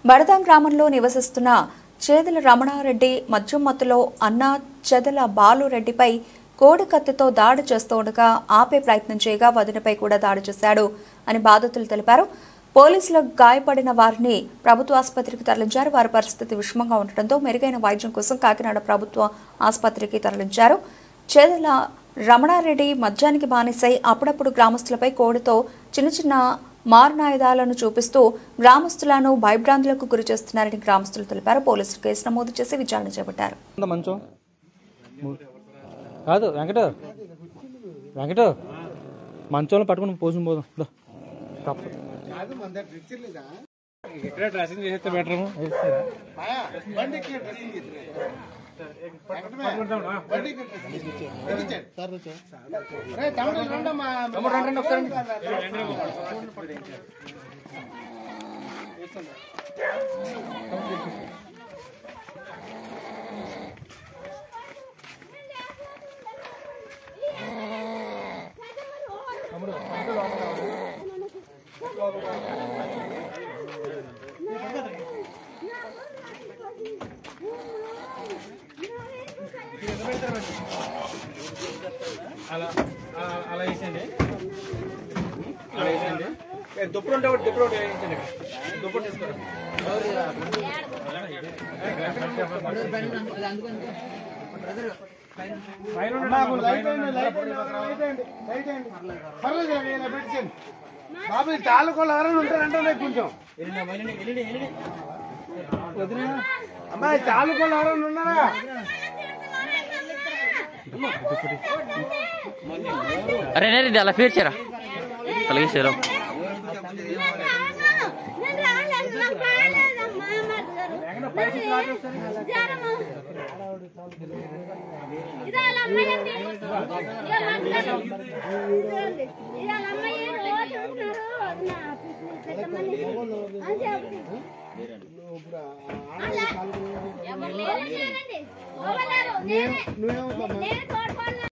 బడదాం గ్రామంలో నివసిస్తున్న చేదల రమణారెడ్డి మద్యం మత్తులో అన్న చెదల బాలురెడ్డిపై కోడి కత్తితో దాడి చేస్తుండగా ఆపే ప్రయత్నం చేయగా వదినపై కూడా దాడి చేశాడు అని బాధితులు తెలిపారు. పోలీసులకు గాయపడిన వారిని ప్రభుత్వ ఆసుపత్రికి తరలించారు. వారి పరిస్థితి విషమంగా ఉండటంతో మెరుగైన వైద్యం కోసం కాకినాడ ప్రభుత్వ ఆసుపత్రికి తరలించారు. చేదల రమణారెడ్డి మద్యానికి బానిసై అప్పుడప్పుడు గ్రామస్తులపై కోడితో చిన్న చిన్న మారణాయుధాలను చూపిస్తూ గ్రామస్తులను భయభ్రాంతులకు గురి చేస్తున్నారని గ్రామస్తులు తెలిపారు. పోలీసులు కేసు నమోదు చేసి విచారణ చేపట్టారు. మంచంలో పట్టుకుని పోసిన పోదాం డ్రెస్సింగ్ చేస్తే బెటర్ అలా వేసండి దుప్పుడు ఉంటే దుప్పుడు వేయించండి దుప్పుడు తీసుకోండి బాబు తాలూకాలు ఎవరైనా ఉంటారంటే కొంచెం అమ్మాయి తాలూకాలు ఎవరైనా ఉన్నారా? अरे नहीं डाला फिर चला अलग से నువ్వేమో